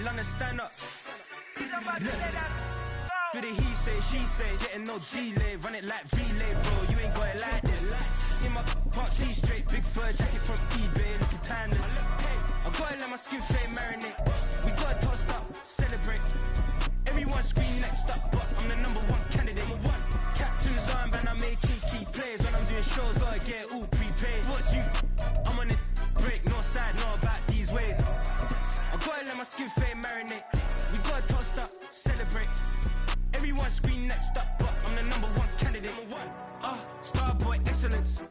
London, stand up. Do the he say, she say, getting no delay, run it like relay, bro, you ain't got it like this. In my can't see straight, big fur jacket from eBay, looking timeless. I gotta let my skin fade marinate. We gotta toast up, celebrate. Everyone scream next up, but I'm the #1 candidate. Captain's armband, I'm making key plays. When I'm doing shows, gotta get all prepaid. What you? I'm on it, break, no side, know about these ways. I gotta let my skin fade marinate. We gotta toast up, celebrate. Everyone scream next up, but I'm the #1 candidate. Starboy excellence.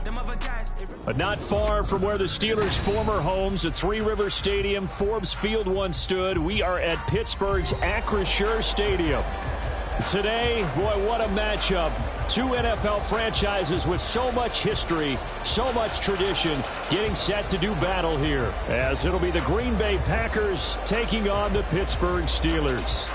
Them other guys. But not far from where the Steelers' former homes at Three Rivers Stadium, Forbes Field once stood, we are at Pittsburgh's Acrisure Stadium. Today, boy, what a matchup. Two NFL franchises with so much history, so much tradition, getting set to do battle here, as it'll be the Green Bay Packers taking on the Pittsburgh Steelers.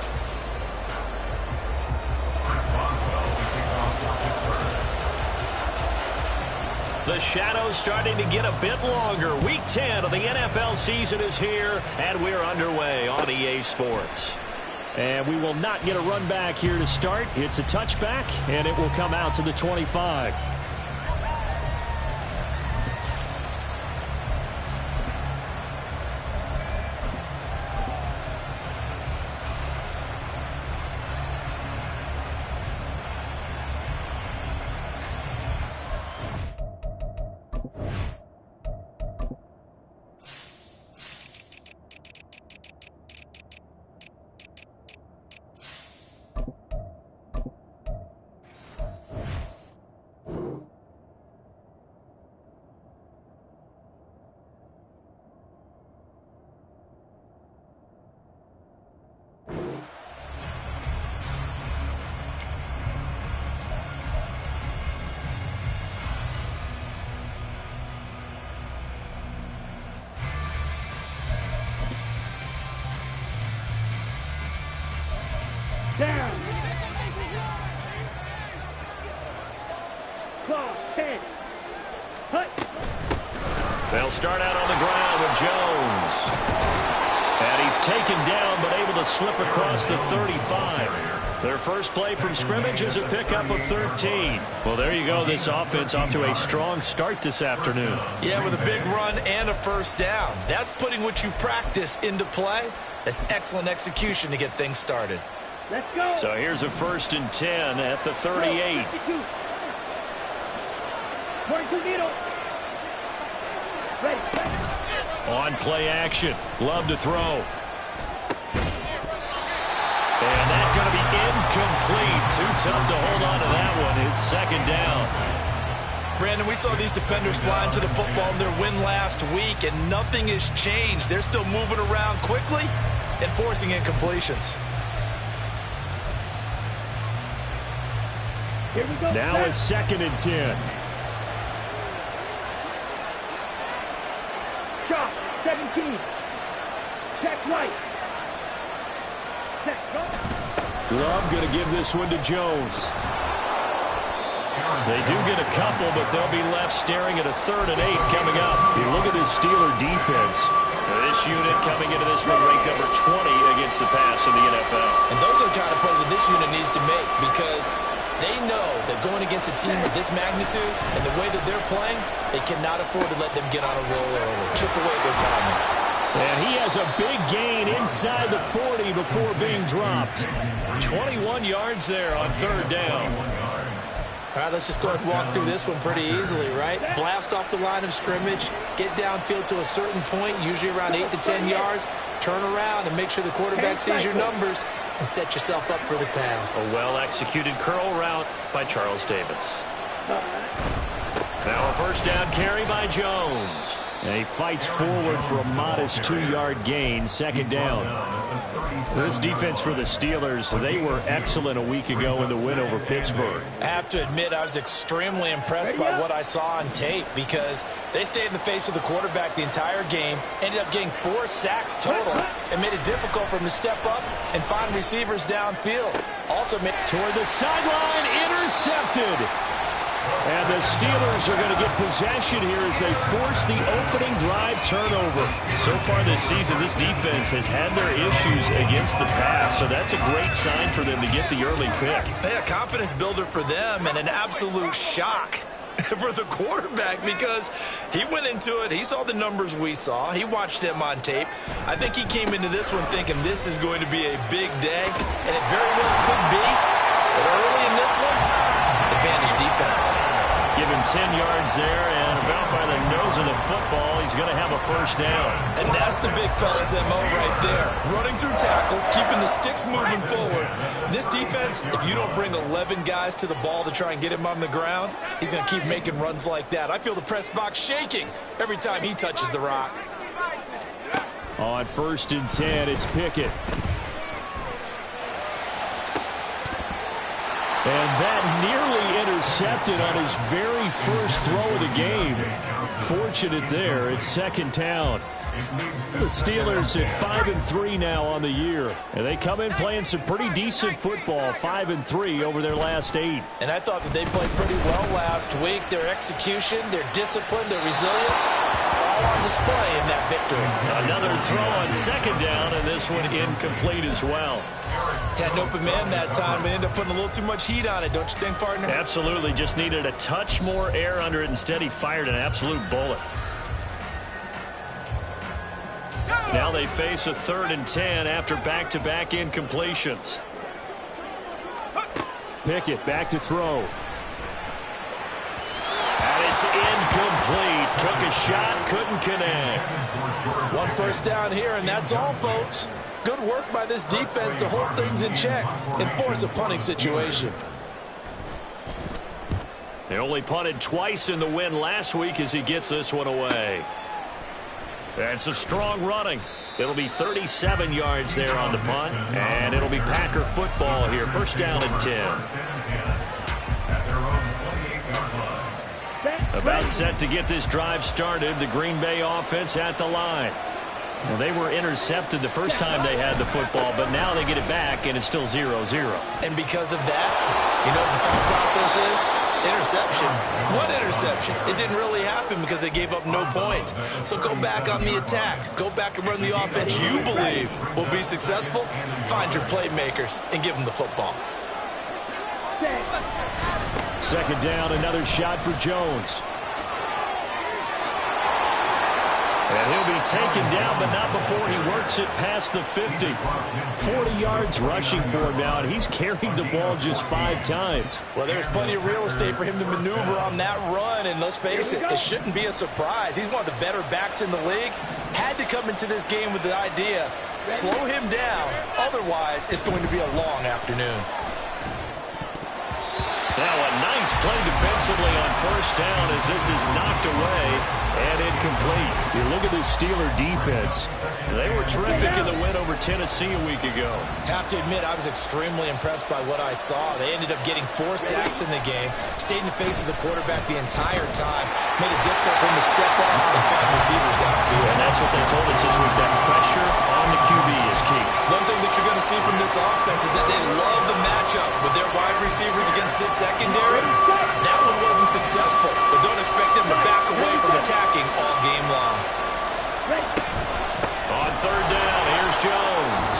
The shadow's starting to get a bit longer. Week 10 of the NFL season is here, and we're underway on EA Sports. And we will not get a run back here to start. It's a touchback, and it will come out to the 25. Down. Clock 10. Hut. They'll start out on the ground with Jones. And he's taken down, but able to slip across the 35. Their first play from scrimmage is a pickup of 13. Well, there you go. This offense off to a strong start this afternoon. Yeah, with a big run and a first down. That's putting what you practice into play. That's excellent execution to get things started. Let's go. So here's a 1st and 10 at the 38. 22. Ready. On play action. Love to throw. And that's going to be incomplete. Too tough to hold on to that one. It's 2nd down. Brandon, we saw these defenders flying to the football in their win last week, and nothing has changed. They're still moving around quickly and forcing incompletions. Here we go. Now a 2nd and 10. Shot 17. Check right. Set. Love going to give this one to Jones. They do get a couple, but they'll be left staring at a 3rd and 8 coming up. You look at this Steeler defense. This unit coming into this one ranked number 20 against the pass in the NFL. And those are the kind of plays that this unit needs to make, because they know that going against a team of this magnitude and the way that they're playing, they cannot afford to let them get on a roll early. Chip away at their timing. And he has a big gain inside the 40 before being dropped. 21 yards there on 3rd down. All right, let's just go ahead and walk through this one pretty easily, right? Blast off the line of scrimmage, get downfield to a certain point, usually around 8 to 10 yards, turn around and make sure the quarterback sees your numbers and set yourself up for the pass. A well-executed curl route by Charles Davis. Now a 1st down carry by Jones. And he fights forward for a modest 2-yard gain, 2nd down. This defense for the Steelers, they were excellent a week ago in the win over Pittsburgh. I have to admit, I was extremely impressed by what I saw on tape, because they stayed in the face of the quarterback the entire game, ended up getting 4 sacks total, and made it difficult for him to step up and find receivers downfield. Also made toward the sideline, intercepted. And the Steelers are going to get possession here as they force the opening drive turnover. So far this season, this defense has had their issues against the pass, so that's a great sign for them to get the early pick. A confidence builder for them and an absolute shock for the quarterback because he went into it. He saw the numbers we saw. He watched him on tape. I think he came into this one thinking this is going to be a big day, and it very well could be. But early in this one, advantage defense. Give him 10 yards there, and about by the nose of the football, he's going to have a first down. And that's the big fella's MO right there. Running through tackles, keeping the sticks moving forward. This defense, if you don't bring 11 guys to the ball to try and get him on the ground, he's going to keep making runs like that. I feel the press box shaking every time he touches the rock. On 1st and 10, it's Pickett. And that nearly intercepted on his very first throw of the game. Fortunate there. It's 2nd down. The Steelers at 5-3 now on the year. And they come in playing some pretty decent football, 5-3 over their last 8. And I thought that they played pretty well last week. Their execution, their discipline, their resilience, all on display in that victory. Another throw on 2nd down, and this one incomplete as well. Had an open man that time, but ended up putting a little too much heat on it, don't you think, partner? Absolutely. Just needed a touch more air under it. Instead, he fired an absolute bullet. Now they face a 3rd and 10 after back-to-back incompletions. Pickett back to throw. And it's incomplete. Took a shot, couldn't connect. 1 first down here, and that's all, folks. Good work by this defense to hold things in check and force a punting situation. They only punted twice in the win last week as he gets this one away. And some strong running. It'll be 37 yards there on the punt, and it'll be Packer football here. 1st down and 10. About set to get this drive started. The Green Bay offense at the line. Well, they were intercepted the first time they had the football, but now they get it back, and it's still 0-0. And because of that, you know what the thought process is? Interception. What interception? It didn't really happen because they gave up no points. So go back on the attack. Go back and run the offense you believe will be successful. Find your playmakers and give them the football. 2nd down, another shot for Jones. And he'll be taken down, but not before he works it past the 50. 40 yards rushing for him now, and he's carried the ball just 5 times. Well, there's plenty of real estate for him to maneuver on that run, and let's face it, it shouldn't be a surprise. He's one of the better backs in the league. Had to come into this game with the idea, slow him down, otherwise it's going to be a long afternoon. Now a nice play defensively on 1st down as this is knocked away and incomplete. You look at this Steeler defense. They were terrific in the win over Tennessee a week ago. Have to admit, I was extremely impressed by what I saw. They ended up getting 4 sacks in the game, stayed in the face of the quarterback the entire time, made it difficult for him to step up and find receivers downfield. And that's what they told us this week, that pressure on the QB is key. One thing that you're going to see from this offense is that they love the matchup with their wide receivers against this secondary. That one wasn't successful, but don't expect them to back away from attacking all game long. On 3rd down, here's Jones.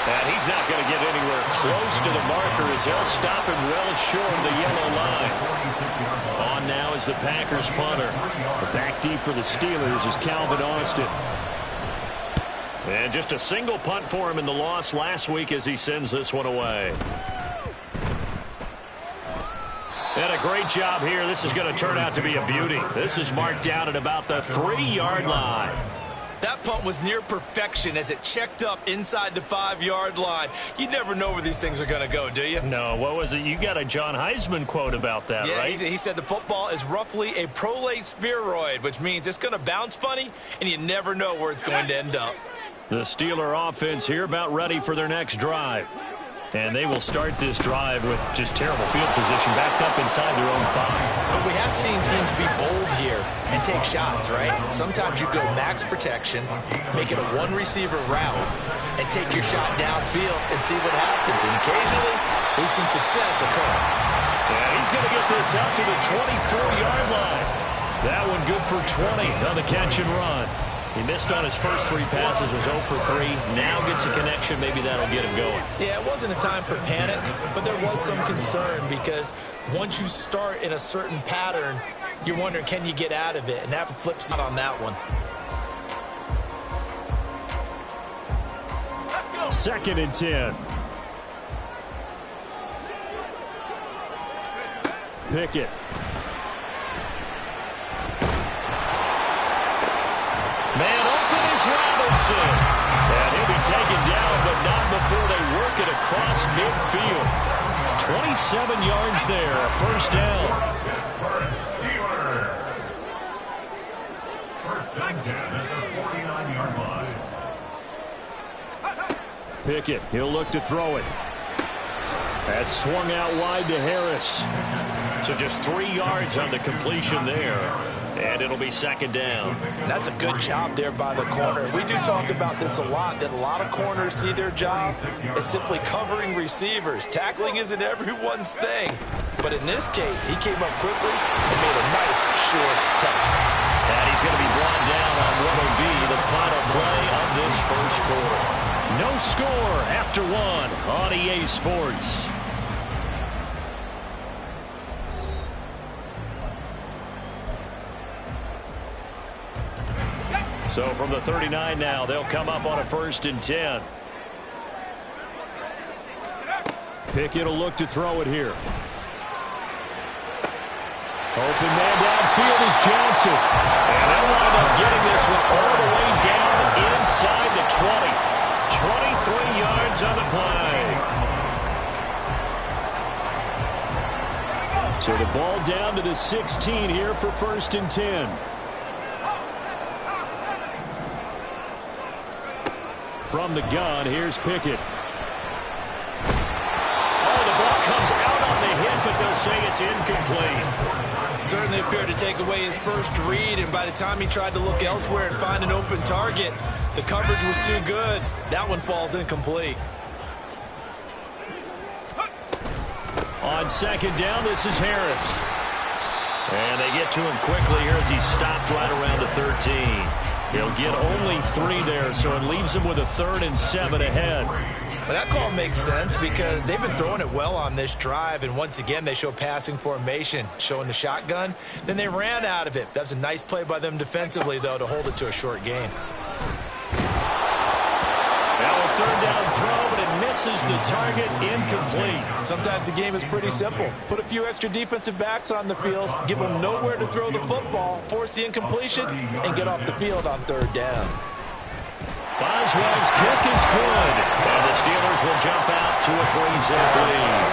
And he's not going to get anywhere close to the marker as they'll stop him well short of the yellow line. On now is the Packers punter. The back deep for the Steelers is Calvin Austin. And just a single punt for him in the loss last week as he sends this one away. And a great job here. This is going to turn out to be a beauty. This is marked down at about the 3-yard line. That punt was near perfection as it checked up inside the 5-yard line. You never know where these things are going to go, do you? No, what was it? You got a John Heisman quote about that, yeah, right? He said the football is roughly a prolate spheroid, which means it's going to bounce funny, and you never know where it's going to end up. The Steeler offense here about ready for their next drive. And they will start this drive with just terrible field position backed up inside their own 5. But we have seen teams be bold here and take shots, right? Sometimes you go max protection, make it a 1-receiver route, and take your shot downfield and see what happens. And occasionally, we've seen success occur. And he's going to get this out to the 24-yard line. That one good for 20 on the catch and run. He missed on his first 3 passes, was 0 for 3. Now gets a connection. Maybe that'll get him going. Yeah, it wasn't a time for panic, but there was some concern because once you start in a certain pattern, you're wondering, can you get out of it? And that flips out on that one. 2nd and 10. Pickett. Man open is Robinson. And he'll be taken down, but not before they work it across midfield. 27 yards there, a first down. First and 10 at the 49-yard line. Pickett, he'll look to throw it. That swung out wide to Harris. So just 3 yards on the completion there. And it'll be 2nd down. That's a good job there by the corner. We do talk about this a lot, that a lot of corners see their job as simply covering receivers. Tackling isn't everyone's thing. But in this case, he came up quickly and made a nice short tackle. And he's going to be brought down on what will be the final play of this first quarter. No score after 1 on EA Sports. So from the 39 now, they'll come up on a 1st and 10. Pickett will look to throw it here. Open man downfield is Johnson. And they'll wind up getting this one all the way down inside the 20. 23 yards on the play. So the ball down to the 16 here for 1st and 10. From the gun, here's Pickett. Oh, the ball comes out on the hit, but they'll say it's incomplete. Certainly appeared to take away his first read, and by the time he tried to look elsewhere and find an open target, the coverage was too good. That one falls incomplete. On 2nd down, this is Harris. And they get to him quickly here as he stopped right around the 13. He'll get only 3 there, so it leaves him with a 3rd and 7 ahead. But that call makes sense because they've been throwing it well on this drive, and once again they show passing formation, showing the shotgun. Then they ran out of it. That's a nice play by them defensively, though, to hold it to a short gain. Now a 3rd down throw, but it misses the target, incomplete. Sometimes the game is pretty simple. Put a few extra defensive backs on the field, give them nowhere to throw the football, force the incompletion, and get off the field on 3rd down. Boswell's kick is good, and the Steelers will jump out to a 3-zip lead.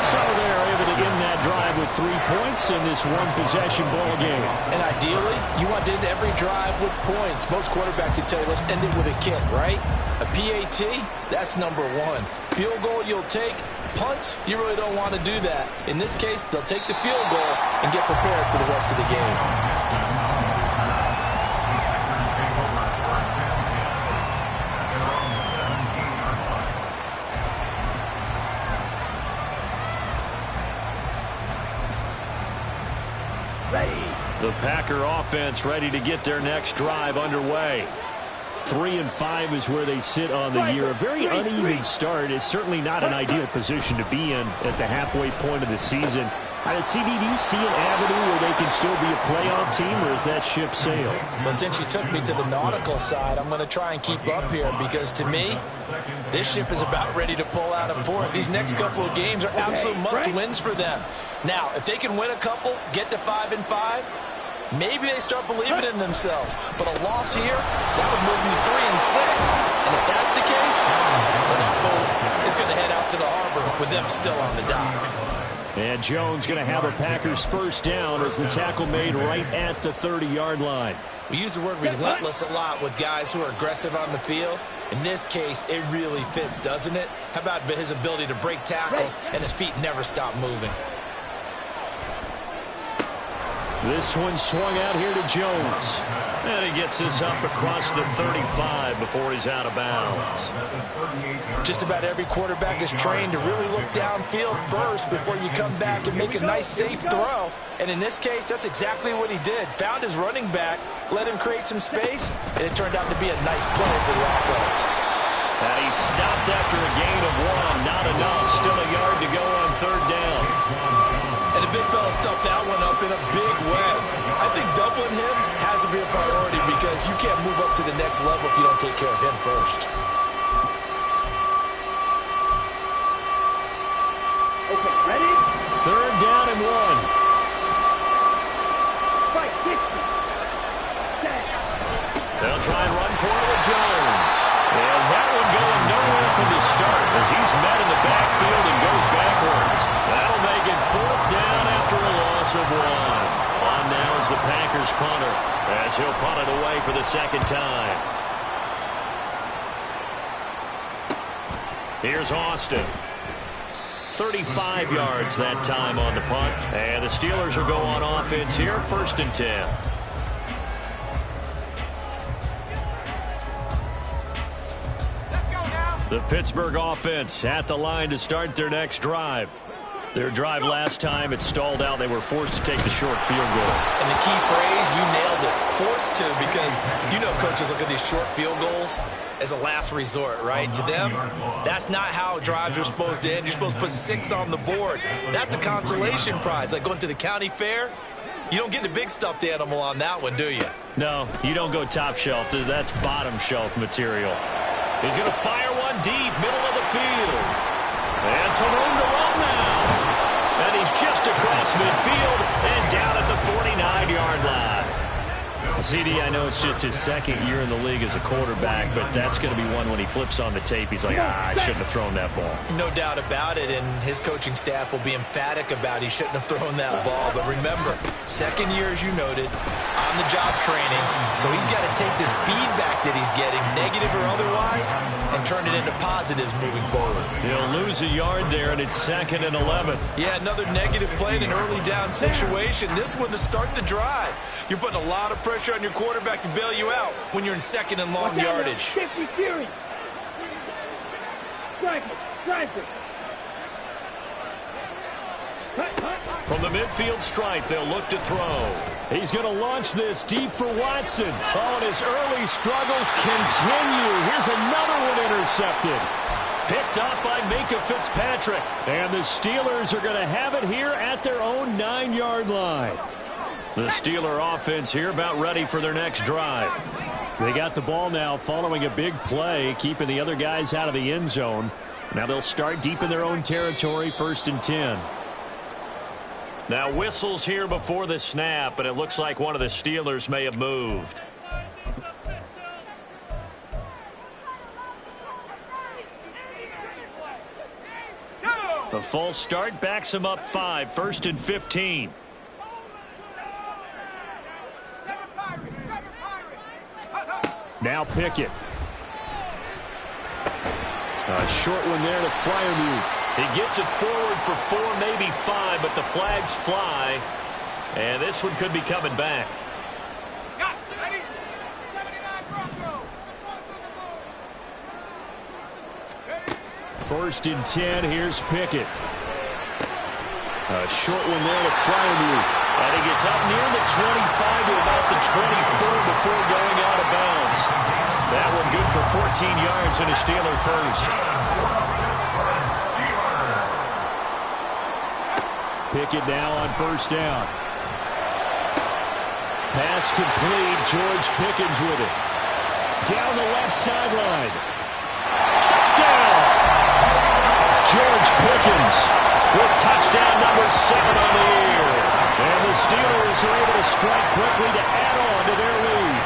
So they're able to end that drive with 3 points in this one-possession ball game. And ideally, you want to end every drive with points. Most quarterbacks would tell you, let's end it with a kick, right? A PAT, that's number 1. Field goal you'll take. Punts, you really don't want to do that. In this case, they'll take the field goal and get prepared for the rest of the game. The Packer offense ready to get their next drive underway. 3-5 is where they sit on the year. A very uneven start is certainly not an ideal position to be in at the halfway point of the season. CD, do you see an avenue where they can still be a playoff team, or is that ship sailed? Well, since you took me to the nautical side, I'm going to try and keep up here because, to me, this ship is about ready to pull out of port. These next couple of games are absolute must-wins for them. Now, if they can win a couple, get to 5-5, maybe they start believing in themselves. But a loss here, that would move them to 3-6. And if that's the case, well, that boat is going to head out to the harbor with them still on the dock. And Jones going to have a Packers first down as the tackle made right at the 30-yard line. We use the word relentless a lot with guys who are aggressive on the field. In this case, it really fits, doesn't it? How about his ability to break tackles and his feet never stop moving? This one swung out here to Jones. And he gets this up across the 35 before he's out of bounds. Just about every quarterback is trained to really look downfield first before you come back and make a nice, safe throw. And in this case, that's exactly what he did. Found his running back, let him create some space, and it turned out to be a nice play for the offense. And he stopped after a gain of 1. Not enough. Still a yard to go on 3rd down. And the big fella stuffed that one up in a big way. I think doubling him has to be a priority because you can't move up to the next level if you don't take care of him first. Okay, ready? 3rd down and 1. Fight, 60. Set. They'll try and run for it with Jones. And that one going nowhere from the start as he's met in the backfield and goes backwards. That'll make it 4th down after a loss of 1. On now is the Packers punter as he'll punt it away for the 2nd time. Here's Austin. 35 yards that time on the punt. And the Steelers will go on offense here, 1st and 10. The Pittsburgh offense at the line to start their next drive. Their drive last time, it stalled out. They were forced to take the short field goal. And the key phrase, you nailed it. Forced to, because you know coaches look at these short field goals as a last resort, right? To them, that's not how drives are supposed to end. You're supposed to put 6 on the board. That's a consolation prize. Like going to the county fair, you don't get the big stuffed animal on that one, do you? No, you don't go top shelf. That's bottom shelf material. He's going to fire one deep, middle of the field. And some room to run now. And he's just across midfield and down at the 49-yard line. CD, I know it's just his 2nd year in the league as a quarterback, but that's going to be one when he flips on the tape. He's like, I shouldn't have thrown that ball. No doubt about it, and his coaching staff will be emphatic about he shouldn't have thrown that ball. But remember, 2nd year, as you noted, on-the-job training, so he's got to take this feedback that he's getting, negative or otherwise, and turn it into positives moving forward. He'll lose a yard there, and it's 2nd and 11. Yeah, another negative play in an early down situation. This one to start the drive. You're putting a lot of pressure on your quarterback to bail you out when you're in 2nd and long yardage. 50 Fury. Strike it. Strike it. From the midfield stripe, they'll look to throw. He's going to launch this deep for Watson. Oh, and his early struggles continue. Here's another one intercepted. Picked up by Minkah Fitzpatrick. And the Steelers are going to have it here at their own 9-yard line. The Steeler offense here about ready for their next drive. They got the ball now following a big play, keeping the other guys out of the end zone. Now they'll start deep in their own territory, 1st and 10. Now whistles here before the snap, and it looks like one of the Steelers may have moved. The false start backs him up 5, 1st and 15. Now Pickett. A short one there to Freiermuth. He gets it forward for 4, maybe 5, but the flags fly. And this one could be coming back. 1st and 10. Here's Pickett. A short one there to Freiermuth. And he gets up near the 25 to about the 24 before going out of bounds. That one good for 14 yards and a Steeler first. Pickett now on 1st down. Pass complete. George Pickens with it. Down the left sideline. Touchdown! George Pickens with touchdown number 7 on the year. And the Steelers are able to strike quickly to add on to their lead.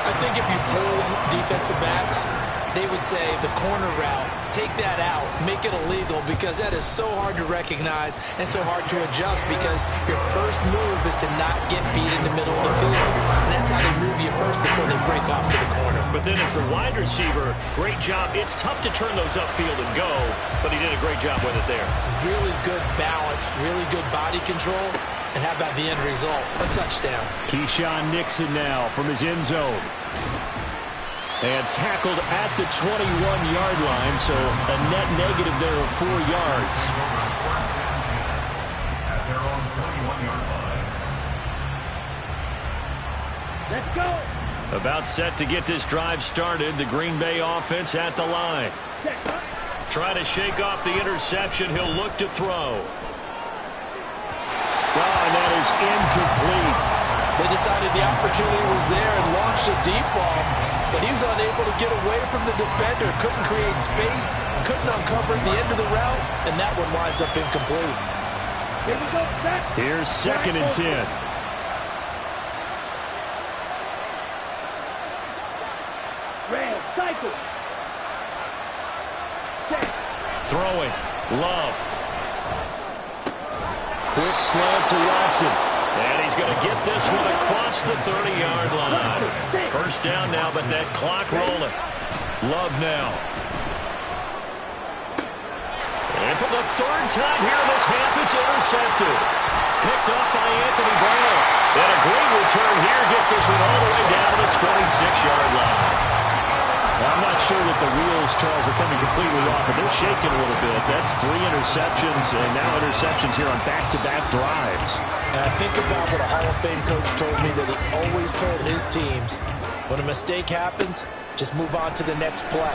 I think if you polled defensive backs, they would say the corner route, take that out, make it illegal, because that is so hard to recognize and so hard to adjust, because your first move is to not get beat in the middle of the field. And that's how they move you first before they break off to the corner. But then as a wide receiver, great job. It's tough to turn those upfield and go, but he did a great job with it there. Really good balance, really good body control. And how about the end result? A touchdown. Keyshawn Nixon now from his end zone. And tackled at the 21-yard line, so a net negative there of 4 yards. At their own 21-yard line. Let's go. About set to get this drive started. The Green Bay offense at the line. Trying to shake off the interception. He'll look to throw. And that is incomplete. They decided the opportunity was there and launched a deep ball, but he was unable to get away from the defender, couldn't create space, couldn't uncover the end of the route, and that one winds up incomplete. Here we go, set. Here's 2nd and 10. Red, cycle. Set. Throwing. Love. Quick slant to Watson. And he's going to get this one across the 30-yard line. First down now, but that clock rolling. Love now. And for the 3rd time here in this half, it's intercepted. Picked off by Anthony Brown. And a great return here gets this one all the way down to the 26-yard line. I'm not sure that the wheels, Charles, are coming completely off, but they're shaking a little bit. That's 3 interceptions, and now interceptions here on back-to-back drives. And I think about what a Hall of Fame coach told me that he always told his teams, when a mistake happens, just move on to the next play.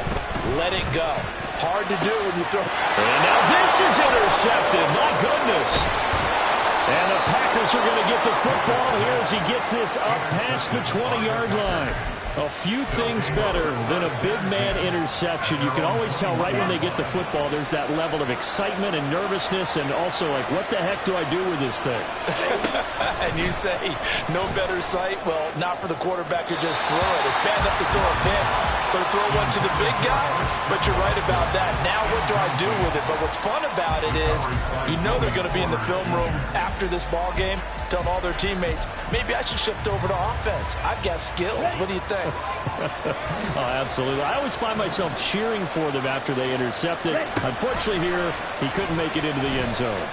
Let it go. Hard to do when you throw. And now this is intercepted. My goodness. And the Packers are going to get the football here as he gets this up past the 20-yard line. A few things better than a big man interception. You can always tell right when they get the football, there's that level of excitement and nervousness, and also like, what the heck do I do with this thing? And you say, no better sight? Well, not for the quarterback to just throw it. It's bad enough to throw a pick, but to throw one to the big guy? But you're right about that. Now what do I do with it? But what's fun about it is, you know they're going to be in the film room after this ball game, telling all their teammates, maybe I should shift over to offense. I've got skills. What do you think? Oh, absolutely. I always find myself cheering for them after they intercept it. Unfortunately here, he couldn't make it into the end zone.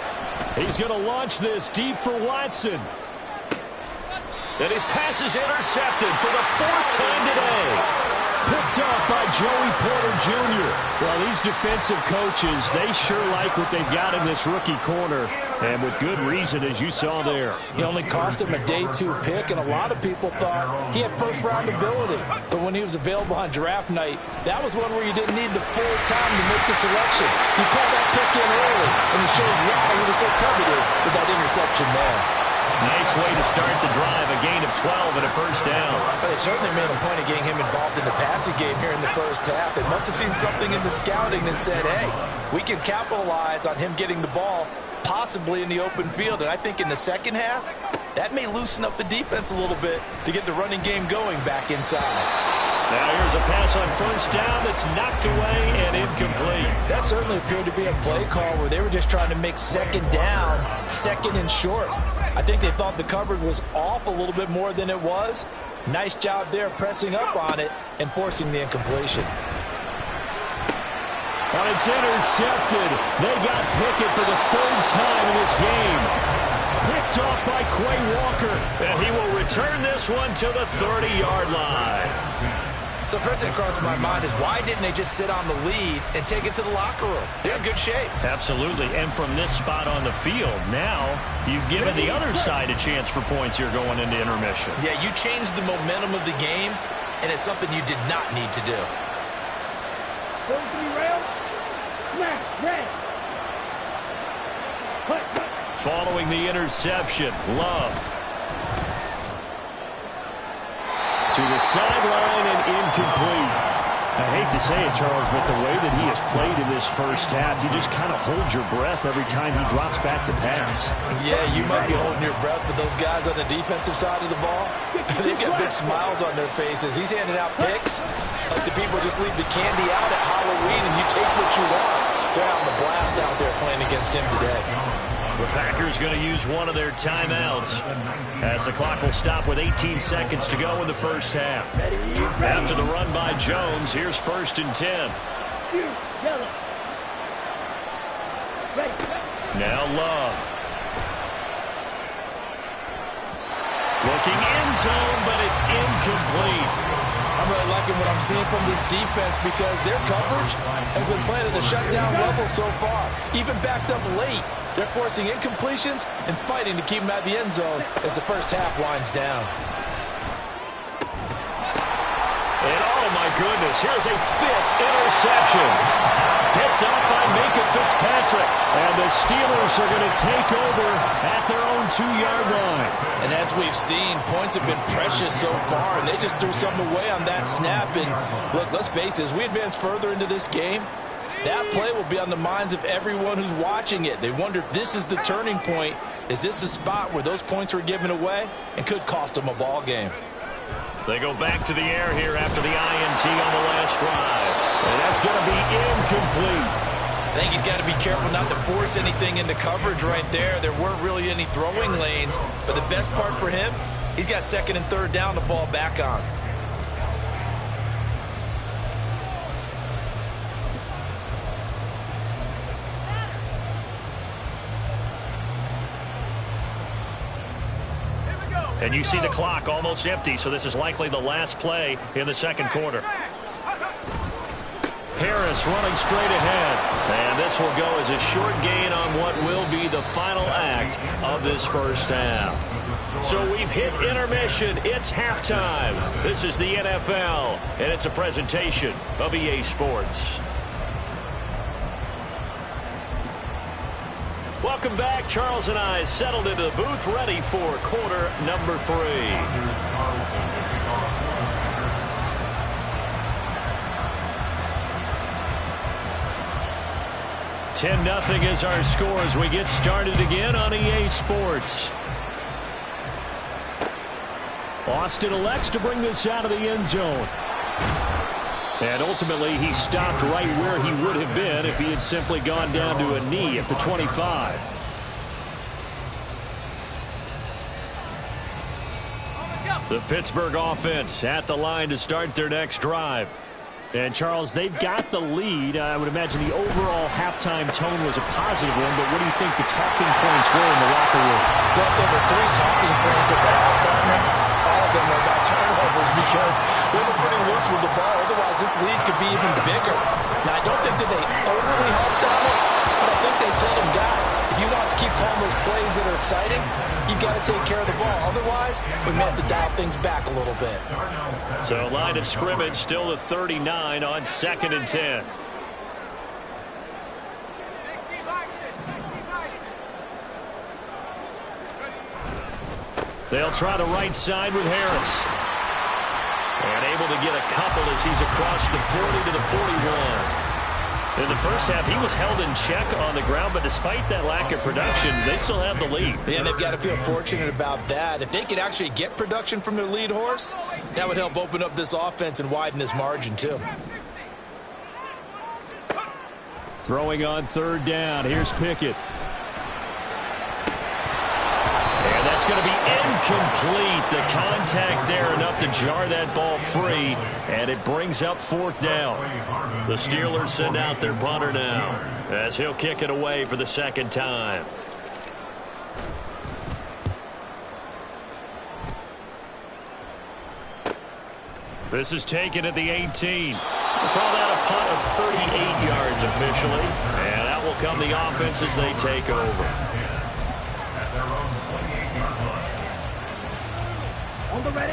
He's going to launch this deep for Watson. And his pass is intercepted for the 4th time today. Picked off by Joey Porter Jr. Well, these defensive coaches, they sure like what they've got in this rookie corner. And with good reason, as you saw there. He only cost him a day 2 pick, and a lot of people thought he had first-round ability. But when he was available on draft night, that was one where you didn't need the full time to make the selection. He called that pick in early, and he shows why he was so coveted with that interception there. Nice way to start the drive, a gain of 12 and a first down. But they certainly made a point of getting him involved in the passing game here in the first half. They must have seen something in the scouting that said, hey, we can capitalize on him getting the ball possibly in the open field. And I think in the second half, that may loosen up the defense a little bit to get the running game going back inside. Now here's a pass on first down that's knocked away and incomplete. That certainly appeared to be a play call where they were just trying to make second down, second and short. I think they thought the coverage was off a little bit more than it was. Nice job there pressing up on it and forcing the incompletion. And it's intercepted. They got Pickett for the 3rd time in this game. Picked off by Quay Walker. And he will return this one to the 30-yard line. So first thing that crosses my mind is why didn't they just sit on the lead and take it to the locker room? They're in good shape. Absolutely. And from this spot on the field, now you've given the other side a chance for points here going into intermission. Yeah, you changed the momentum of the game, and it's something you did not need to do. 43 rail. Smash. Red. Cut. Following the interception, Love. To the sideline and incomplete. I hate to say it, Charles, but the way that he has played in this first half, you just kind of hold your breath every time he drops back to pass. Yeah, you might be holding your breath, but those guys on the defensive side of the ball, they've got big smiles on their faces. He's handing out picks like the people just leave the candy out at Halloween and you take what you want. They're having a blast out there playing against him today. The Packers going to use one of their timeouts as the clock will stop with 18 seconds to go in the first half. After the run by Jones, here's 1st and 10. Yellow. Ready. Now Love. Looking end zone, but it's incomplete. A I'm really liking what I'm seeing from this defense because their coverage has been playing at a shutdown level so far. Even backed up late, they're forcing incompletions and fighting to keep them out of the end zone as the first half winds down. And oh my goodness, here's a 5th interception. Picked up by Minkah Fitzpatrick. And the Steelers are going to take over at their own 2-yard line. And as we've seen, points have been precious so far, and they just threw something away on that snap. And look, let's face it, as we advance further into this game, that play will be on the minds of everyone who's watching it. They wonder if this is the turning point. Is this the spot where those points were given away and could cost them a ball game? They go back to the air here after the INT on the last drive. And that's going to be incomplete. I think he's got to be careful not to force anything into coverage right there. There weren't really any throwing lanes. But the best part for him, he's got 2nd and 3rd down to fall back on. And you see the clock almost empty, so this is likely the last play in the second quarter. Harris running straight ahead. And this will go as a short gain on what will be the final act of this first half. So we've hit intermission. It's halftime. This is the NFL, and it's a presentation of EA Sports. Welcome back. Charles and I settled into the booth, ready for quarter number 3. 10-0 is our score as we get started again on EA Sports. Austin elects to bring this out of the end zone. And ultimately, he stopped right where he would have been if he had simply gone down to a knee at the 25. The Pittsburgh offense at the line to start their next drive. And, Charles, they've got the lead. I would imagine the overall halftime tone was a positive one, but what do you think the talking points were in the locker room? Well, there were 3 talking points at the halftime. All of them were about turnovers because they were pretty loose with the ball. Otherwise, this lead could be even bigger. Now, I don't think that they overly harped on it, but I think they told them, guys, if you want to keep calling those plays that are exciting, you've got to take care of the ball. Otherwise, we may have to dial things back a little bit. So, line of scrimmage still at 39 on 2nd and 10. They'll try the right side with Harris. And able to get a couple as he's across the 40 to the 41. In the first half, he was held in check on the ground, but despite that lack of production, they still have the lead. Yeah, they've got to feel fortunate about that. If they could actually get production from their lead horse, that would help open up this offense and widen this margin, too. Throwing on 3rd down. Here's Pickett. And that's going to be incomplete. The contact there enough to jar that ball free, and it brings up 4th down. The Steelers send out their punter now as he'll kick it away for the 2nd time. This is taken at the 18. We'll call that a punt of 38 yards officially, and that will come the offense as they take over.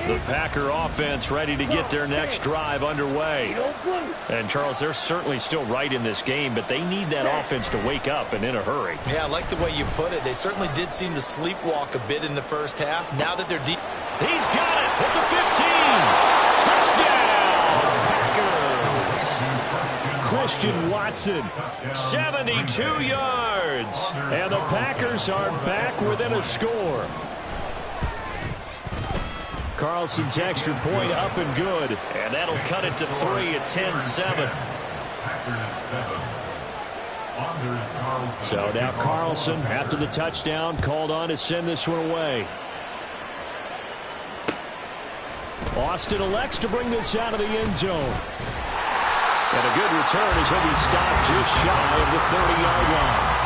The Packer offense ready to get their next drive underway. And, Charles, they're certainly still right in this game, but they need that offense to wake up and in a hurry. Yeah, I like the way you put it. They certainly did seem to sleepwalk a bit in the first half. Now that they're deep. He's got it at the 15. Touchdown, Packers. Christian Watson, 72 yards. And the Packers are back within a score. Carlson's extra point up and good. And that'll cut it to 3 at 10-7. So now Carlson, after the touchdown, called on to send this one away. Austin elects to bring this out of the end zone. And a good return as he'll be stopped just shy of the 30-yard line.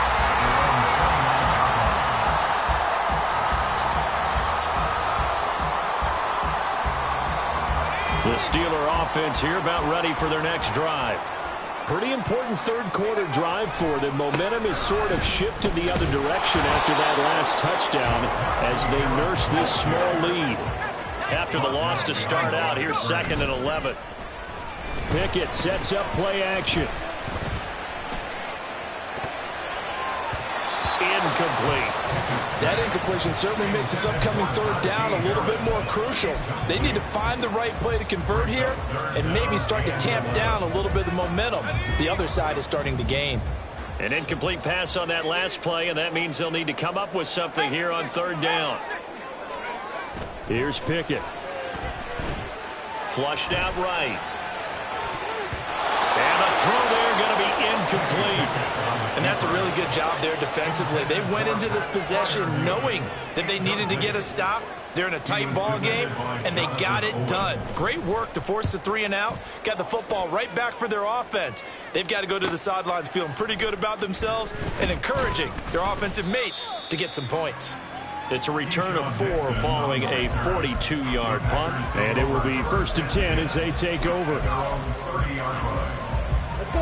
The Steeler offense here about ready for their next drive. Pretty important third quarter drive for them. Momentum is sort of shifted the other direction after that last touchdown as they nurse this small lead. After the loss to start out, here's 2nd and 11. Pickett sets up play action. Incomplete. That incompletion certainly makes this upcoming third down a little bit more crucial. They need to find the right play to convert here and maybe start to tamp down a little bit of momentum. The other side is starting to gain. An incomplete pass on that last play, and that means they'll need to come up with something here on third down. Here's Pickett. Flushed out right. And the throw there going to be incomplete. And that's a really good job there defensively. They went into this possession knowing that they needed to get a stop. They're in a tight ball game, and they got it done. Great work to force the 3 and out. Got the football right back for their offense. They've got to go to the sidelines feeling pretty good about themselves and encouraging their offensive mates to get some points. It's a return of 4 following a 42-yard punt. And it will be 1st and 10 as they take over.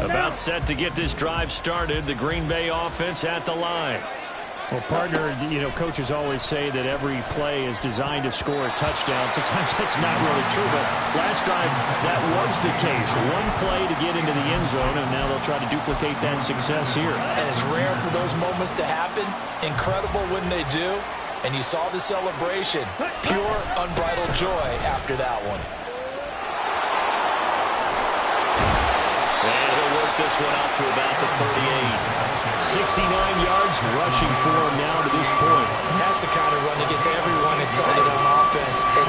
About set to get this drive started. The Green Bay offense at the line. Well, partner, coaches always say that every play is designed to score a touchdown. Sometimes that's not really true, but last drive, that was the case. One play to get into the end zone, and now they'll try to duplicate that success here. And it's rare for those moments to happen. Incredible when they do. And you saw the celebration. Pure, unbridled joy after that one. And he'll work this one out to about the 38. 69 yards rushing for him now to this point. That's the kind of run that gets everyone excited on offense. And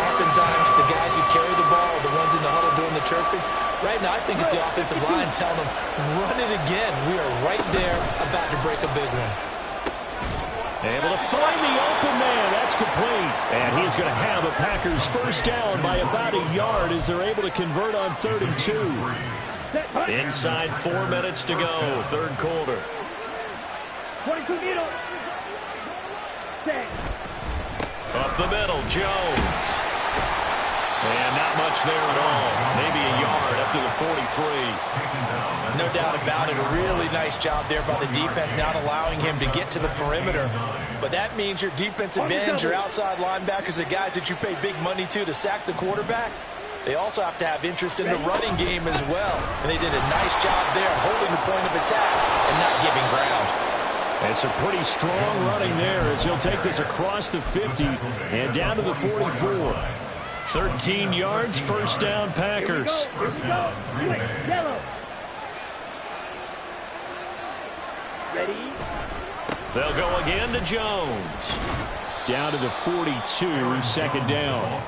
oftentimes the guys who carry the ball are the ones in the huddle doing the chirping. Right now, I think it's the offensive line telling them, run it again. We are right there about to break a big one. Able to find the open man. That's complete. And he's going to have a Packers first down by about a yard as they're able to convert on 3rd and 2. Inside 4 minutes to go, third quarter. 22 needle. Set. Up the middle, Jones. And not much there at all. Maybe a yard up to the 43. No doubt about it. A really nice job there by the defense, not allowing him to get to the perimeter. But that means your defensive ends, your outside linebackers, the guys that you pay big money to sack the quarterback, they also have to have interest in the running game as well. And they did a nice job there holding the point of attack and not giving ground. It's a pretty strong running there as he'll take this across the 50 and down to the 44. 13 yards, first down, Packers. Here we go. Yellow. Ready? They'll go again to Jones. Down to the 42, second down.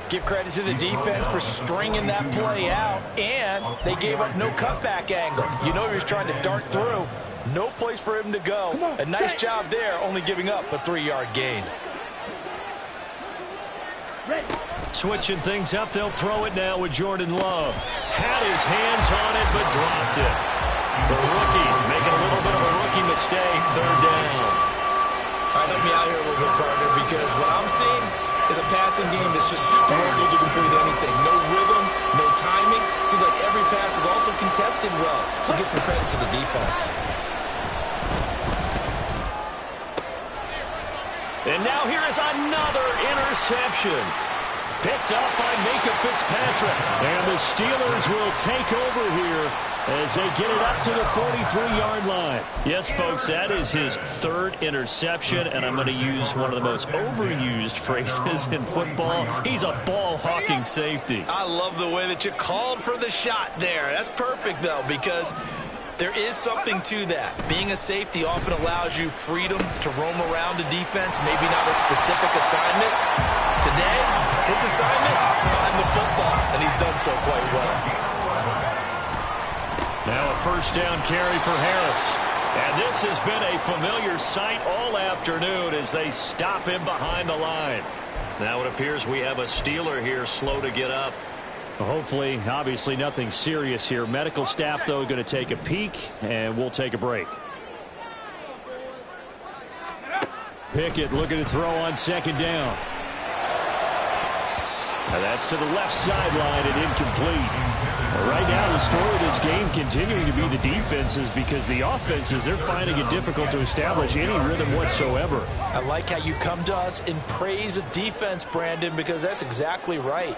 Give credit to the defense for stringing that play out, and they gave up no cutback angle. You know he was trying to dart through. No place for him to go. A nice job there, only giving up a 3-yard gain. Ready. Switching things up, they'll throw it now with Jordan Love. Had his hands on it, but dropped it. The rookie making a little bit of a rookie mistake, third down. All right, help me out here a little bit, partner, because what I'm seeing is a passing game that's just struggled to complete anything. No rhythm, no timing. Seems like every pass is also contested well, so give some credit to the defense. And now here is another interception. Picked up by Minkah Fitzpatrick. And the Steelers will take over here as they get it up to the 43-yard line. Yes, folks, that is his third interception, and I'm going to use one of the most overused phrases in football. He's a ball-hawking safety. I love the way that you called for the shot there. That's perfect, though, because there is something to that. Being a safety often allows you freedom to roam around a defense, maybe not a specific assignment. Today, his assignment, find the football, and he's done so quite well. Now a first down carry for Harris. And this has been a familiar sight all afternoon as they stop him behind the line. Now it appears we have a Steeler here slow to get up. Hopefully, obviously nothing serious here. Medical staff, though, going to take a peek, and we'll take a break. Pickett looking to throw on second down. And that's to the left sideline and incomplete. Right now, the story of this game continuing to be the defenses, because the offenses, they're finding it difficult to establish any rhythm whatsoever. I like how you come to us in praise of defense, Brandon, because that's exactly right.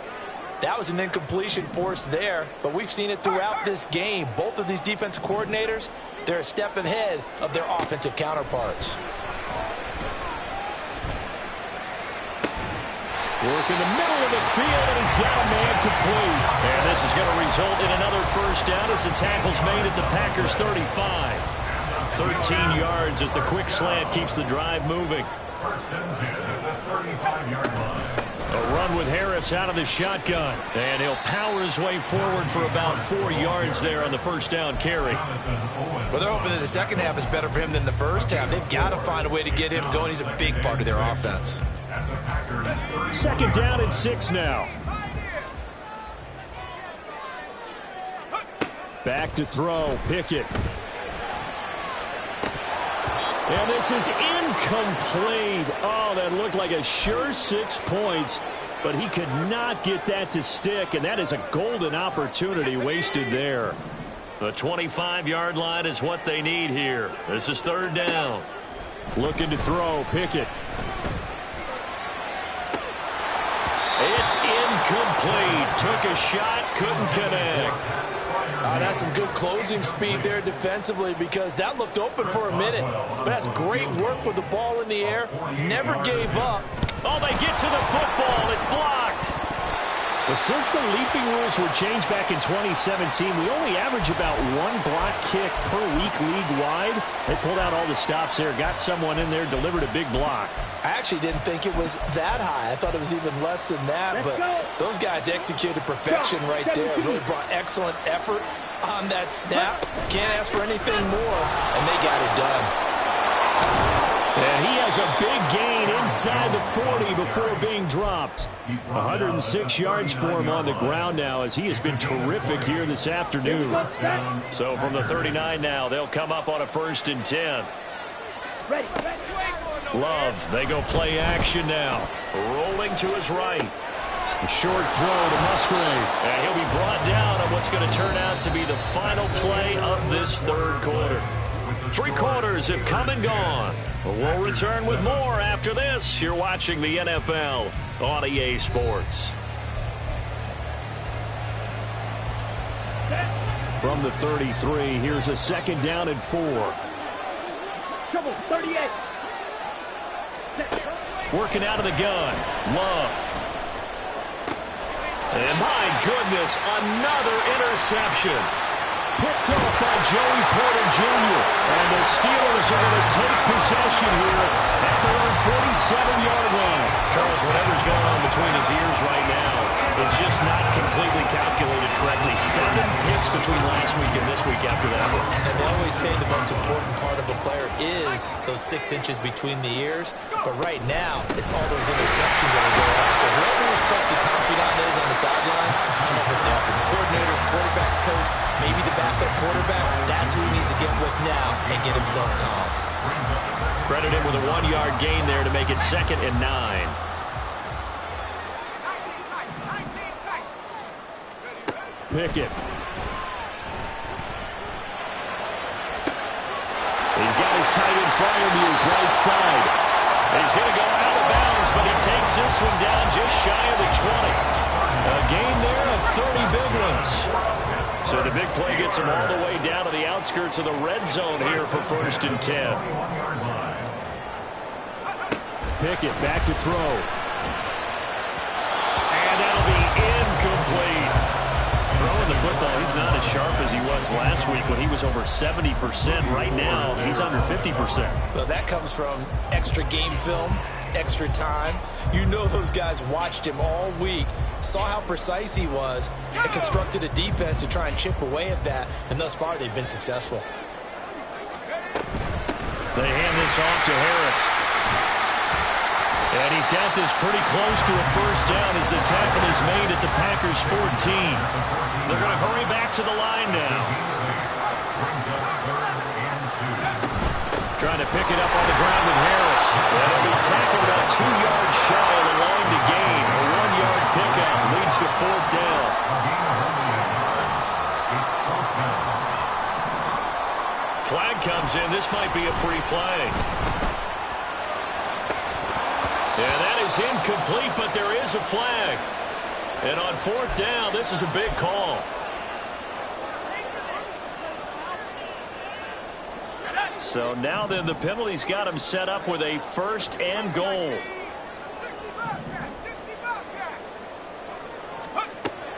That was an incompletion forced there, but we've seen it throughout this game. Both of these defensive coordinators, they're a step ahead of their offensive counterparts. Work in the middle of the field, and he's got a man complete. And this is going to result in another first down as the tackle's made at the Packers 35. 13 yards as the quick slant keeps the drive moving. First and 10 at the 35-yard line. A run with Harris out of the shotgun. And he'll power his way forward for about 4 yards there on the first down carry. Well, they're hoping that the second half is better for him than the first half. They've got to find a way to get him going. He's a big part of their offense. Second down and 6 now. Back to throw, Pickett. And this is incomplete. Oh, that looked like a sure 6 points, but he could not get that to stick, and that is a golden opportunity wasted there. The 25-yard line is what they need here. This is third down. Looking to throw, Pickett. It's incomplete. Took a shot, couldn't connect. That's some good closing speed there defensively, because that looked open for a minute. But that's great work with the ball in the air. Never gave up. Oh, they get to the football. It's blocked. Well, since the leaping rules were changed back in 2017, we only average about 1 block kick per week league-wide. They pulled out all the stops there, got someone in there, delivered a big block. I actually didn't think it was that high. I thought it was even less than that. But those guys executed perfection right there. Really brought excellent effort on that snap. Can't ask for anything more. And they got it done. And he has a big gain inside the 40 before being dropped. 106 yards for him on the ground now, as he has been terrific here this afternoon. So from the 39 now, they'll come up on a 1st and 10. Ready. Love, they go play action now. Rolling to his right. A short throw to Musgrave. And he'll be brought down on what's going to turn out to be the final play of this third quarter. 3 quarters have come and gone. We'll return with more after this. You're watching the NFL on EA Sports. From the 33, here's a 2nd down and 4. Trouble, 38. Working out of the gun. Love. And my goodness, another interception. Picked off by Joey Porter Jr. And the Steelers are going to take possession here at their own 47-yard line. Charles, whatever's going on between his ears right now, it's just not completely calculated correctly. 7 picks between last week and this week after that one. And they always say the most important part of a player is those 6 inches between the ears. But right now, it's all those interceptions that are going on. So whoever his trusted confidant is on the sidelines, I don't know if it's the offensive coordinator, quarterback's coach, maybe the backup quarterback, that's who he needs to get with now and get himself calm. Credit him with a 1-yard gain there to make it 2nd and 9. Pickett. He's got his tight end Freiermuth right side. He's going to go out of bounds, but he takes this one down just shy of the 20. A gain there of 30 big ones. So the big play gets him all the way down to the outskirts of the red zone here for 1st and 10. Pickett back to throw. And that'll be incomplete. Throwing the football, he's not as sharp as he was last week when he was over 70%. Right now, he's under 50%. Well, that comes from extra game film, extra time. You know those guys watched him all week, saw how precise he was, and constructed a defense to try and chip away at that. And thus far, they've been successful. They hand this off to Harris. And he's got this pretty close to a first down as the tackle is made at the Packers 14. They're going to hurry back to the line now. Trying to pick it up on the ground with Harris. That'll be tackled about 2 yards shy of the line to gain. A 1-yard pickup. gets to fourth down. Flag comes in. This might be a free play. And that is incomplete, but there is a flag. And on fourth down, this is a big call. So now then, the penalty's got him set up with a first and goal.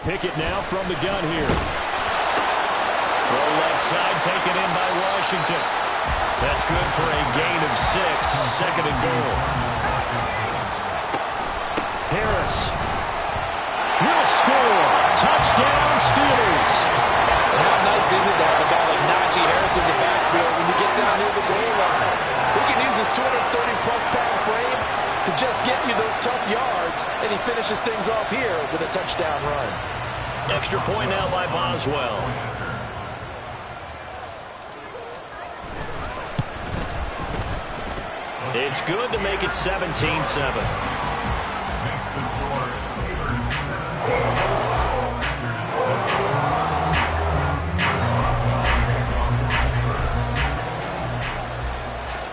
Pickett now from the gun here. Throw left side, taken in by Washington. That's good for a gain of 6, second and goal. Harris will score. Touchdown, Steelers. And how nice is it to have a guy like Najee Harris in the backfield when you get down near the goal line? He can use his 230-plus pound frame to just get you those tough yards, and he finishes things off here with a touchdown run. Extra point now by Boswell. It's good to make it 17-7.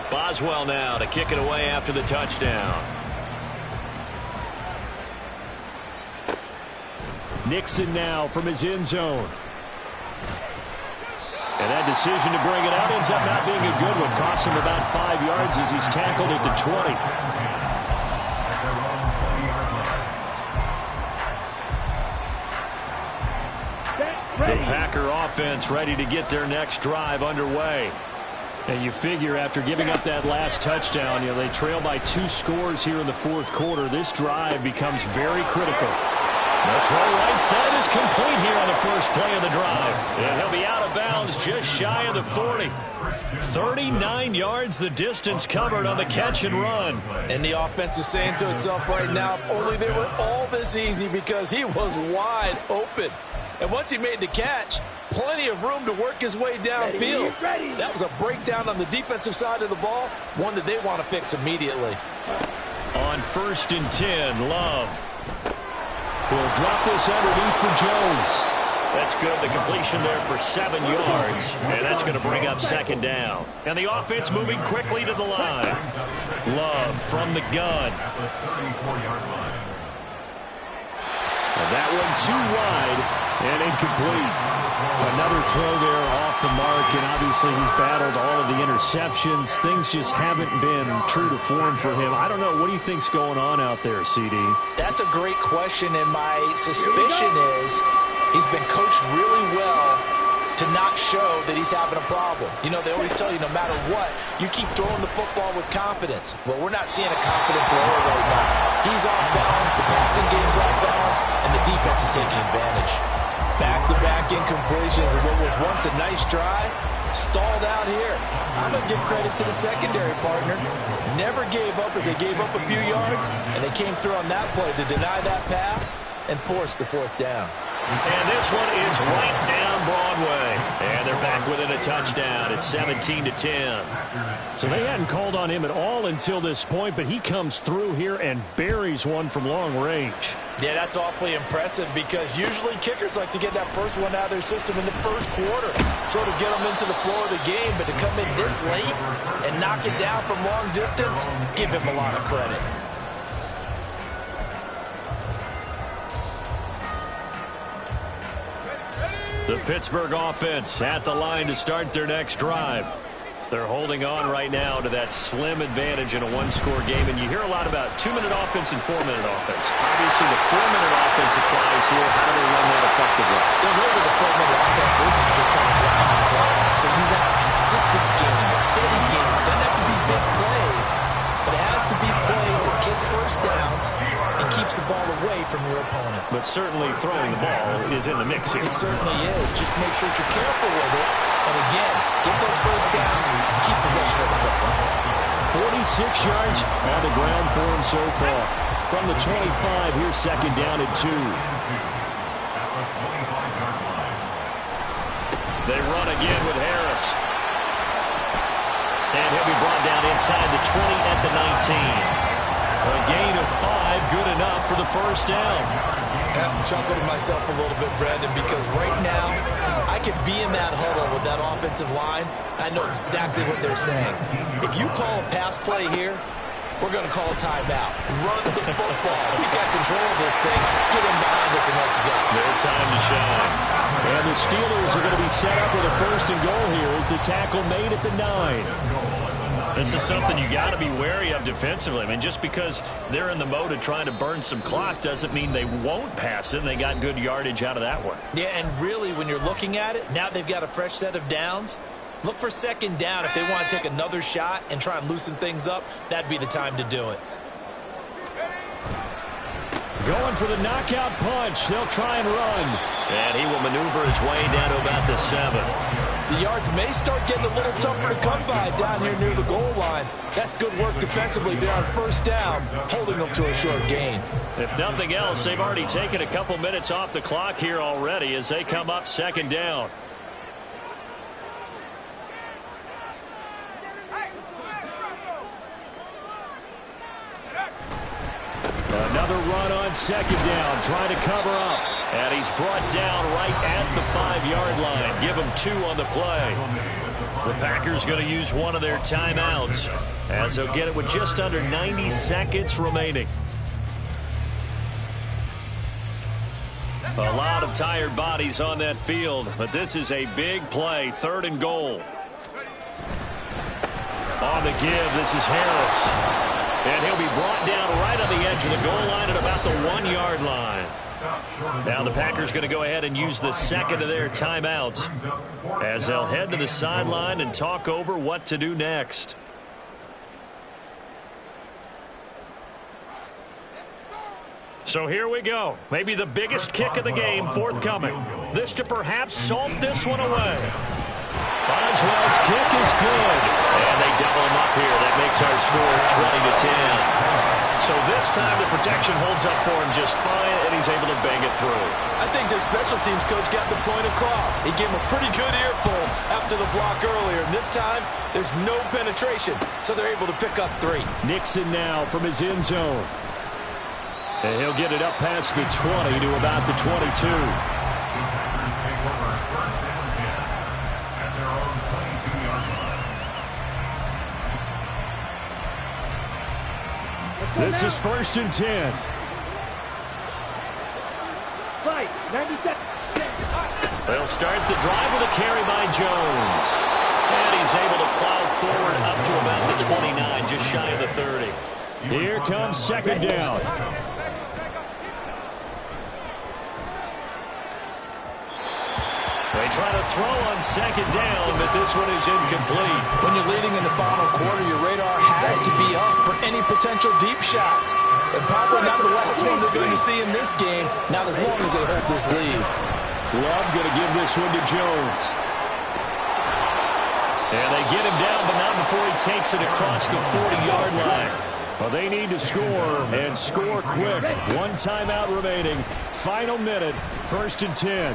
Boswell now to kick it away after the touchdown. Nixon now from his end zone. And that decision to bring it out ends up not being a good one. Costs him about 5 yards as he's tackled at the 20. The Packer offense ready to get their next drive underway. And you figure after giving up that last touchdown, they trail by 2 scores here in the fourth quarter. This drive becomes very critical. The throw right side is complete here on the first play of the drive. And he'll be out of bounds just shy of the 40. 39 yards the distance covered on the catch and run. And the offense is saying to itself right now, if only they were all this easy, because he was wide open. And once he made the catch, plenty of room to work his way downfield. That was a breakdown on the defensive side of the ball, one that they want to fix immediately. On 1st and 10, Love. He'll drop this underneath for Jones. That's good. The completion there for 7 yards. And that's going to bring up second down. And the offense moving quickly to the line. Love from the gun. And that one too wide and incomplete. Another throw there off the mark, and obviously he's battled all of the interceptions. Things just haven't been true to form for him. I don't know. What do you think's going on out there, CD? That's a great question, and my suspicion is he's been coached really well to not show that he's having a problem. They always tell you no matter what, you keep throwing the football with confidence. Well, we're not seeing a confident thrower right now. He's off balance, the passing game's off balance, and the defense is taking advantage. Back-to-back incompletions, and what was once a nice drive stalled out here. I'm going to give credit to the secondary partner. Never gave up as they gave up a few yards, and they came through on that play to deny that pass and force the fourth down. And this one is right down Broadway. And they're back within a touchdown. It's 17-10. So they hadn't called on him at all until this point, but he comes through here and buries one from long range. Yeah, that's awfully impressive, because usually kickers like to get that first one out of their system in the first quarter, sort of get them into the flow of the game. But to come in this late and knock it down from long distance, give him a lot of credit. The Pittsburgh offense at the line to start their next drive. They're holding on right now to that slim advantage in a one-score game. And you hear a lot about 2-minute offense and 4-minute offense. Obviously, the 4-minute offense applies here. How do they run that effectively? Well, really, the 4-minute offense is just trying to grind and climb. So you want consistent gains, steady gains. Doesn't have to be big plays, but it has to be plays that gets first downs and keeps the ball away from your opponent. But certainly throwing the ball is in the mix here. It certainly is. Just make sure that you're careful with it. And again, get those first downs and keep possession of the football. 46 yards on the ground for him so far. From the 25, here's second down and 2. They run again with Harris. And he'll be brought down inside the 20 at the 19. A gain of 5, good enough for the first down. I have to chuckle to myself a little bit, Brandon, because right now I could be in that huddle with that offensive line. I know exactly what they're saying. If you call a pass play here, we're going to call a timeout. Run the football. We got control of this thing. Get him behind us and let's go. Their time to shine. And the Steelers are going to be set up with a first and goal here as the tackle made at the 9. This is something you got to be wary of defensively. I mean, just because they're in the mode of trying to burn some clock doesn't mean they won't pass it. And they got good yardage out of that one. Yeah, and really, when you're looking at it, now they've got a fresh set of downs. Look for second down if they want to take another shot and try and loosen things up. That'd be the time to do it. Going for the knockout punch. They'll try and run. And he will maneuver his way down to about the 7. The yards may start getting a little tougher to come by down here near the goal line. That's good work defensively there on first down, holding them to a short gain. If nothing else, they've already taken a couple minutes off the clock here already as they come up second down. Another run on second down, trying to cover up. And he's brought down right at the 5-yard line. Give him 2 on the play. The Packers going to use one of their timeouts as they'll get it with just under 90 seconds remaining. A lot of tired bodies on that field, but this is a big play, 3rd and goal. On the give, this is Harris. And he'll be brought down right on the edge of the goal line at about the 1-yard line. Now the Packers going to go ahead and use the second of their timeouts as they'll head to the sideline and talk over what to do next. So here we go. Maybe the biggest kick of the game forthcoming. This to perhaps salt this one away. Boswell's kick is good. And they double him up here. That makes our score 20-10. So this time the protection holds up for him just fine, and he's able to bang it through. I think their special teams coach got the point across. He gave him a pretty good earful after the block earlier. And this time, there's no penetration, so they're able to pick up 3. Nixon now from his end zone. And he'll get it up past the 20 to about the 22. This is 1st and 10. Right, 90 seconds. They'll start the drive with a carry by Jones. And he's able to plow forward up to about the 29, just shy of the 30. Here comes second down. They try to throw on second down, but this one is incomplete. When you're leading in the final quarter, your radar has to be up for any potential deep shots. And probably not the last one they're going to see in this game, not as long as they hold this lead. Love going to give this one to Jones. And they get him down, but not before he takes it across the 40-yard line. Well, they need to score, and score quick. 1 timeout remaining. Final minute, 1st and 10.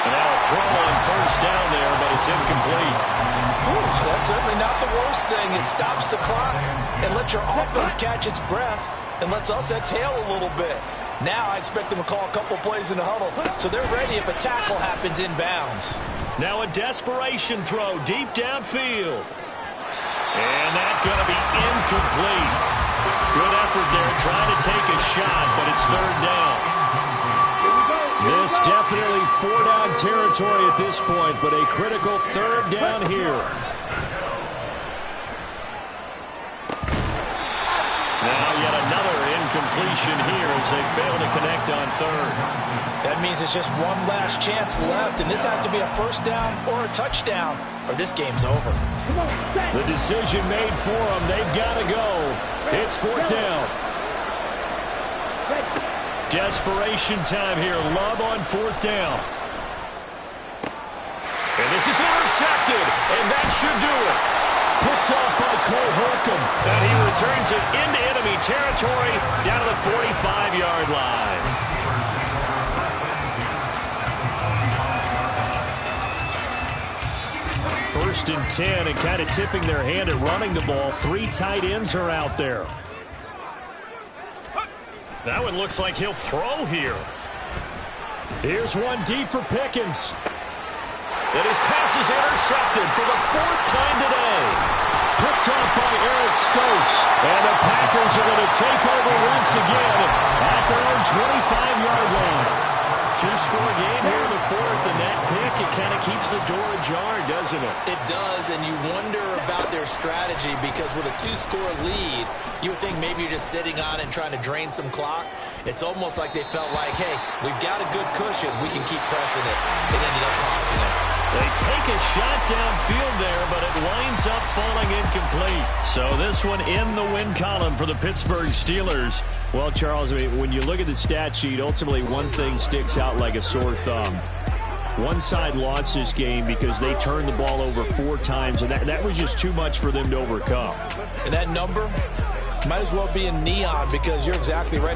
And now a throw on first down there, but it's incomplete. Whew, that's certainly not the worst thing. It stops the clock and lets your offense catch its breath and lets us exhale a little bit. Now I expect them to call a couple plays in the huddle, so they're ready if a tackle happens inbounds. Now a desperation throw deep downfield. And that's going to be incomplete. Good effort there trying to take a shot, but it's 3rd down. This definitely 4-down territory at this point, but a critical 3rd down here. Now yet another incompletion here as they fail to connect on 3rd. That means it's just one last chance left, and this has to be a first down or a touchdown, or this game's over. The decision made for them. They've got to go. It's 4th down. Desperation time here. Love on 4th down. And this is intercepted, and that should do it. Picked off by Cole Holcomb. And he returns it into enemy territory down to the 45-yard line. First and 10, and kind of tipping their hand at running the ball. 3 tight ends are out there. That one looks like he'll throw here. Here's one deep for Pickens. And his pass is intercepted for the 4th time today. Picked off by Eric Stokes. And the Packers are going to take over once again at their own 25-yard line. 2-score game here in the 4th, and that pick, it kind of keeps the door ajar, doesn't it? It does, and you wonder about their strategy because with a 2-score lead, you would think maybe you're just sitting on it and trying to drain some clock. It's almost like they felt like, hey, we've got a good cushion. We can keep pressing it. It ended up costing them. They take a shot downfield there, but it winds up falling incomplete. So this one in the win column for the Pittsburgh Steelers. Well, Charles, I mean, when you look at the stat sheet, ultimately one thing sticks out like a sore thumb. One side lost this game because they turned the ball over 4 times, and that was just too much for them to overcome. And that number might as well be in neon because you're exactly right.